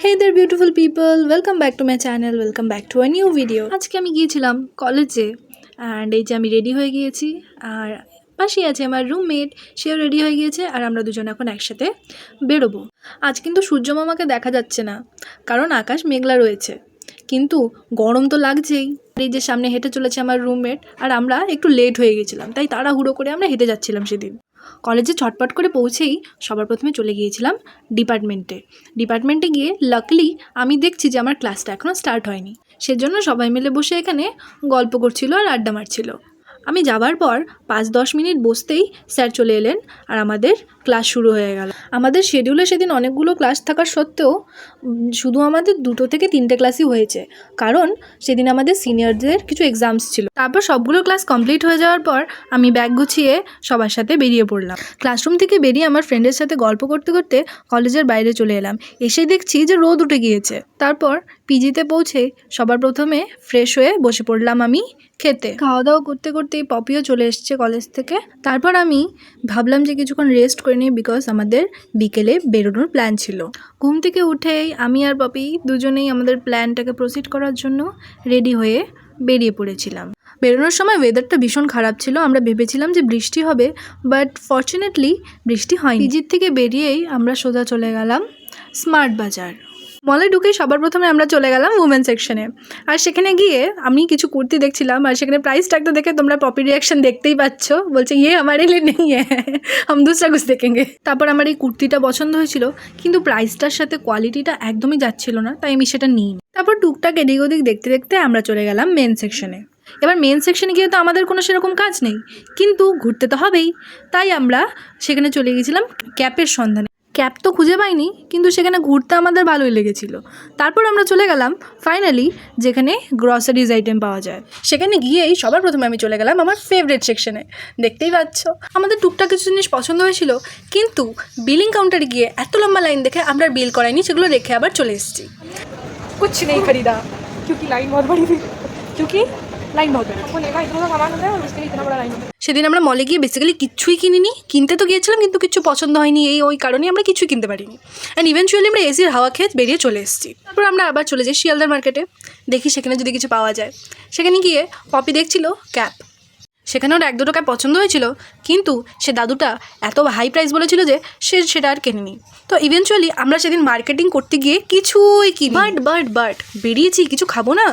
Hey there beautiful people, welcome back to my channel, welcome back to a new video. আজকে আমি গিয়েছিলাম কলেজে and এই যে আমি রেডি হয়ে গিয়েছি আর পাশেই আছে আমার রুমমেট, সেও রেডি হয়ে গিয়েছে আর আমরা দুজন এখন একসাথে বেরোবো। আজ কিন্তু সূর্য মামাকে দেখা যাচ্ছে না কারণ আকাশ মেঘলা রয়েছে, কিন্তু গরম তো লাগছেই। এই যে সামনে হেঁটে চলেছে আমার রুমমেট আর আমরা একটু লেট হয়ে গেছিলাম, তাই তাড়াহুড়ো করে আমরা হেঁটে যাচ্ছিলাম। সেদিন কলেজে ছটপট করে পৌঁছেই সবার প্রথমে চলে গিয়েছিলাম ডিপার্টমেন্টে গিয়ে লাকলি আমি দেখছি যে আমার ক্লাসটা এখনও স্টার্ট হয়নি, সেজন্য সবাই মিলে বসে এখানে গল্প করছিল আর আড্ডা মারছিল। আমি যাবার পর 5-10 মিনিট বসতেই স্যার চলে এলেন আর আমাদের ক্লাস শুরু হয়ে গেল। আমাদের শিডিউলে সেদিন অনেকগুলো ক্লাস থাকার সত্ত্বেও শুধু আমাদের 2 থেকে 3টে ক্লাসই হয়েছে, কারণ সেদিন আমাদের সিনিয়রদের কিছু এক্সামস ছিল। তারপর সবগুলো ক্লাস কমপ্লিট হয়ে যাওয়ার পর আমি ব্যাগ গুছিয়ে সবার সাথে বেরিয়ে পড়লাম। ক্লাসরুম থেকে বেরিয়ে আমার ফ্রেন্ডের সাথে গল্প করতে করতে কলেজের বাইরে চলে এলাম। এসে দেখছি যে রোদ উঠে গিয়েছে। তারপর পিজিতে পৌঁছে সবার প্রথমে ফ্রেশ হয়ে বসে পড়লাম আমি খেতে। খাওয়া দাওয়া করতে করতেই পপিও চলে এসছে কলেজ থেকে। তারপর আমি ভাবলাম যে কিছুক্ষণ রেস্ট করে নিই, বিকজ আমাদের বিকেলে বেরোনোর প্ল্যান ছিল। ঘুম থেকে উঠেই আমি আর পপি দুজনেই আমাদের প্ল্যানটাকে প্রসিড করার জন্য রেডি হয়ে বেরিয়ে পড়েছিলাম। বেরোনোর সময় ওয়েদারটা ভীষণ খারাপ ছিল, আমরা ভেবেছিলাম যে বৃষ্টি হবে, বাট ফর্চুনেটলি বৃষ্টি হয়নি। পিজির থেকে বেরিয়েই আমরা সোজা চলে গেলাম স্মার্ট বাজার। মলে ঢুকেই সবার প্রথমে আমরা চলে গেলাম উমেন সেকশনে। আর সেখানে গিয়ে আমি কিছু কুর্তি দেখছিলাম আর সেখানে প্রাইস ট্যাগটা দেখে তোমরা পপি রিয়াকশন দেখতেই পাচ্ছ, বলছে ইয়ে আমার এলে নেই হাম দুসরা কুছ দেখেঙ্গে। তারপর আমার এই কুর্তিটা পছন্দ হয়েছিল, কিন্তু প্রাইসটার সাথে কোয়ালিটিটা একদমই যাচ্ছিল না, তাই আমি সেটা নিইনি। তারপর টুকটাক এদিক ওদিক দেখতে দেখতে আমরা চলে গেলাম মেন সেকশনে। এবার মেন সেকশনে গিয়ে তো আমাদের কোনো সেরকম কাজ নেই, কিন্তু ঘুরতে তো হবেই, তাই আমরা সেখানে চলে গেছিলাম ক্যাপের সন্ধানে। ক্যাপ তো খুঁজে পাইনি, কিন্তু সেখানে ঘুরতে আমাদের ভালোই লেগেছিল। তারপর আমরা চলে গেলাম ফাইনালি যেখানে গ্রসারিজ আইটেম পাওয়া যায়। সেখানে গিয়েই সবার প্রথমে আমি চলে গেলাম আমার ফেভারিট সেকশনে। দেখতেই পাচ্ছ আমাদের টুকটাক কিছু জিনিস পছন্দ হয়েছিল, কিন্তু বিলিং কাউন্টারে গিয়ে এত লম্বা লাইন দেখে আমরা বিল করাইনি, সেগুলো রেখে আবার চলে এসেছি। कुछ नहीं खरीदा क्योंकि लाइन बहुत बड़ी थी, क्योंकि लाइन बहुत बड़ी इतना सामान होता है और उसके लिए इतना बड़ा लाइन होता है। সেদিন আমরা মলে গিয়ে বেসিক্যালি কিচ্ছুই কিনিনি, কিনতে তো গিয়েছিলাম কিন্তু কিছু পছন্দ হয়নি, ওই কারণেই আমরা কিছুই কিনতে পারিনি। অ্যান্ড ইভেনচুয়ালি আমরা এসির হাওয়া খেয়ে বেরিয়ে চলে এসেছি। তারপর আমরা আবার চলে যাই শিয়ালদার মার্কেটে, দেখি সেখানে যদি কিছু পাওয়া যায়। সেখানে গিয়ে পপি দেখছিল ক্যাপ, সেখানে ওর 1-2 ক্যাপ পছন্দ হয়েছিল, কিন্তু সে দাদুটা এত হাই প্রাইস বলেছিল যে সে সেটা আর কেনেনি। তো ইভেনচুয়ালি আমরা সেদিন মার্কেটিং করতে গিয়ে কিছুই কিনি। বাট বেরিয়েছি কিছু খাবো না,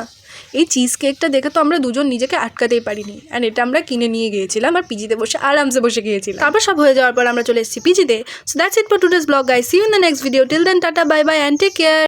এই চিজ কেকটা দেখে তো আমরা দুজন নিজেকে আটকাতেই পারিনি, অ্যান্ড এটা আমরা কিনে নিয়ে গিয়েছিলাম আর পিজিতে বসে আরামসে বসে গিয়েছিলাম। তারপর সব হয়ে যাওয়ার পর আমরা চলে এসেছি পিজিতে। So that's it for today's blog guys, see you in the next video. Till then tata, bye bye and take care.